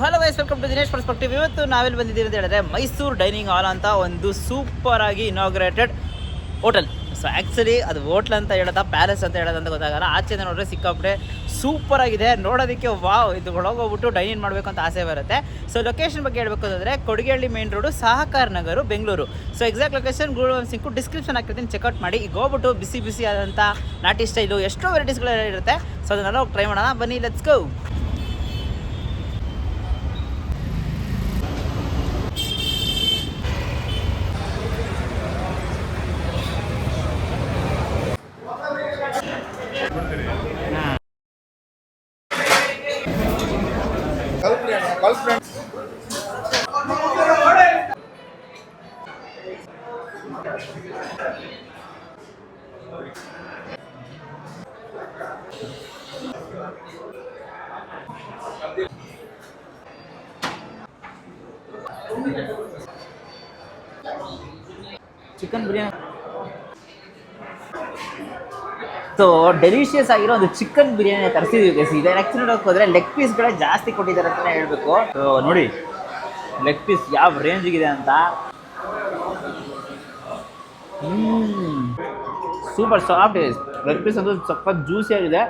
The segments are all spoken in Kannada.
Hello guys, welcome to Dinesh perspective. ಇವತ್ತು ನಾವೆಲ್ಲಿ ಬಂದಿದ್ದೀವಿ ಅಂತ ಹೇಳಿದ್ರೆ ಮೈಸೂರು ಡೈನಿಂಗ್ ಹಾಲ್ ಅಂತ ಒಂದು ಸೂಪರ್ ಆಗಿ ಇನಾಗ್ರೇಟೆಡ್ ಹೋಟೆಲ್. ಸೊ ಆ್ಯಕ್ಚುಲಿ ಅದು ಹೋಟ್ಲ್ ಅಂತ ಹೇಳೋದಾ ಪ್ಯಾಲೇಸ್ ಅಂತ ಹೇಳೋದಂತ ಗೊತ್ತಾಗಲ್ಲ. ಆಚೆಯಿಂದ ನೋಡಿದ್ರೆ ಸಿಕ್ಕಾಪಟ್ಟೆ ಸೂಪರ್ ಆಗಿದೆ ನೋಡೋದಕ್ಕೆ. ವಾವ್, ಇದು ಒಳಗೋಗ್ಬಿಟ್ಟು ಡೈನಿಂಗ್ ಮಾಡಬೇಕು ಅಂತ ಆಸೆ ಬರುತ್ತೆ. ಸೊ ಲೊಕೇಶನ್ ಬಗ್ಗೆ ಹೇಳಬೇಕು ಅಂದರೆ Kodigehalli main road, Sahakara Nagar, Bengaluru. So exact location Google link description ಹಾಕಿರ್ತೀನಿ, ಚೆಕ್ಔಟ್ ಮಾಡಿ. ಈಗ ಹೋಗ್ಬಿಟ್ಟು ಬಿಸಿ ಬಿಸಿ ಆದಂಥ ನಾಟಿ ಸ್ಟೈಲು ಎಷ್ಟೋ ವೆರೈಟೀಸ್ಗಳೆಲ್ಲ ಇರುತ್ತೆ. ಸೊ ಅದನ್ನೆಲ್ಲ ಹೋಗಿ ಟ್ರೈ ಮಾಡೋಣ, ಬನ್ನಿ, let's go. Chicken biryani. So delicious ಆಗಿರೋ ಒಂದು ಚಿಕನ್ ಬಿರಿಯಾನಿ ತರಿಸಿದ್ವಿ. ಇದೆ ಆ್ಯಕ್ಚುಲಿ ಹೋದ್ರೆ ಲೆಗ್ ಪೀಸ್ಗಳೇ ಜಾಸ್ತಿ ಕೊಟ್ಟಿದ್ದಾರೆ ಅಂತಲೇ ಹೇಳಬೇಕು. ಸೊ ನೋಡಿ ಲೆಗ್ ಪೀಸ್ ಯಾವ ರೇಂಜಿಗಿದೆ ಅಂತ. ಸೂಪರ್ ಸಾಫ್ಟ್ ಇದೆ ಲೆಗ್ ಪೀಸ್. ಅಂತೂ ಸ್ವಲ್ಪ ಜ್ಯೂಸಿ ಆಗಿದೆ,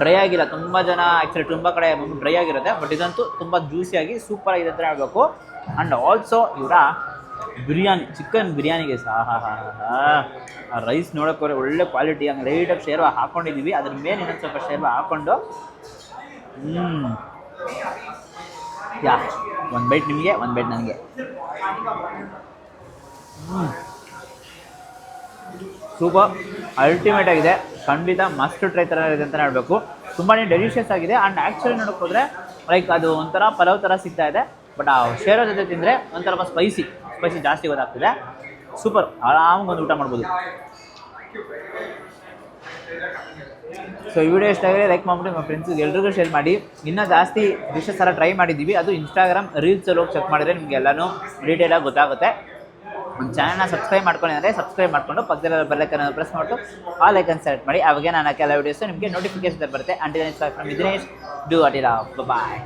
ಡ್ರೈ ಆಗಿಲ್ಲ. ತುಂಬ ಜನ ಆ್ಯಕ್ಚುಲಿ ತುಂಬ ಕಡೆ ಡ್ರೈ ಆಗಿರುತ್ತೆ, ಬಟ್ ಇದಂತೂ ತುಂಬ ಜ್ಯೂಸಿಯಾಗಿ ಸೂಪರ್ ಆಗಿದೆ ಅಂತ ಹೇಳಬೇಕು. ಆ್ಯಂಡ್ ಆಲ್ಸೋ ಇವರ ಬಿರಿಯಾನಿ, ಚಿಕನ್ ಬಿರಿಯಾನಿಗೆ ಆ ರೈಸ್ ನೋಡೋಕೆ ಒಳ್ಳೆ ಕ್ವಾಲಿಟಿ. ಹಂಗೆ ಲೈಟಾಗಿ ಶೇರ್ವ ಹಾಕ್ಕೊಂಡಿದ್ದೀವಿ, ಅದ್ರ ಮೇಲೆ ಇನ್ನೊಂದು ಸ್ವಲ್ಪ ಶೇರ್ವ ಹಾಕ್ಕೊಂಡು ಯಾ ಒಂದು ಬೈಟ್ ನಿಮಗೆ, ಒಂದು ಬೈಟ್ ನನಗೆ. ಸೂಪರ್ ಅಲ್ಟಿಮೇಟ್ ಆಗಿದೆ, ಖಂಡಿತ ಮಸ್ಟ್ ಟ್ರೈ ಥರ ಇದೆ ಅಂತಲೇ ಹೇಳಬೇಕು. ತುಂಬಾ ಡೆಲಿಷಿಯಸ್ ಆಗಿದೆ. ಆ್ಯಂಡ್ ಆ್ಯಕ್ಚುಲಿ ನೋಡೋಕೆ ಹೋದರೆ ಲೈಕ್ ಅದು ಒಂಥರ ಪಲಾವ್ ಥರ ಸಿಗ್ತಾ ಇದೆ, ಬಟ್ ಆ ಶೇರೋ ಜೊತೆ ತಿಂದರೆ ಒಂಥರ ಸ್ಪೈಸಿ ಜಾಸ್ತಿ ಗೊತ್ತಾಗ್ತಿದೆ. ಸೂಪರ್, ಆರಾಮಾಗಿ ಒಂದು ಊಟ ಮಾಡ್ಬೋದು. ಸೊ ಈ ವಿಡಿಯೋ ಇಷ್ಟ ಆಗಿದೆ ಲೈಕ್ ಮಾಡಿಬಿಟ್ಟು ನಿಮ್ಮ ಫ್ರೆಂಡ್ಸಿಗೆ ಎಲ್ರಿಗೂ ಶೇರ್ ಮಾಡಿ. ಇನ್ನೂ ಜಾಸ್ತಿ ಡಿಶಸ್ ಎಲ್ಲ ಟ್ರೈ ಮಾಡಿದ್ದೀವಿ, ಅದು ಇನ್ಸ್ಟಾಗ್ರಾಮ್ ರೀಲ್ಸಲ್ಲಿ ಹೋಗಿ ಚೆಕ್ ಮಾಡಿದರೆ ನಿಮಗೆ ಎಲ್ಲನೂ ಡೀಟೇಲಾಗಿ ಗೊತ್ತಾಗುತ್ತೆ. ಒಂದು ಚಾನಲ್ನ ಸಬ್ಸ್ಕ್ರೈಬ್ ಮಾಡ್ಕೊಂಡಿದ್ದಾರೆ, ಸಬ್ಸ್ಕ್ರೈಬ್ ಮಾಡಿಕೊಂಡು ಪಕ್ಕದಲ್ಲಿ ಬೆಲ್ಲೈಕನ್ ಪ್ರೆಸ್ ಮಾಡಿಟ್ಟು ಆಲ್ ಐಕನ್ ಸೆಲೆಕ್ಟ್ ಮಾಡಿ. ಅವಾಗೆ ನಾನು ಕೆಲ ವೀಡಿಯೋಸ್ ನಿಮಗೆ ನೋಟಿಫಿಕೇಶನ್ ಬರುತ್ತೆ. Until next time from Dinesh, do what you love, bye.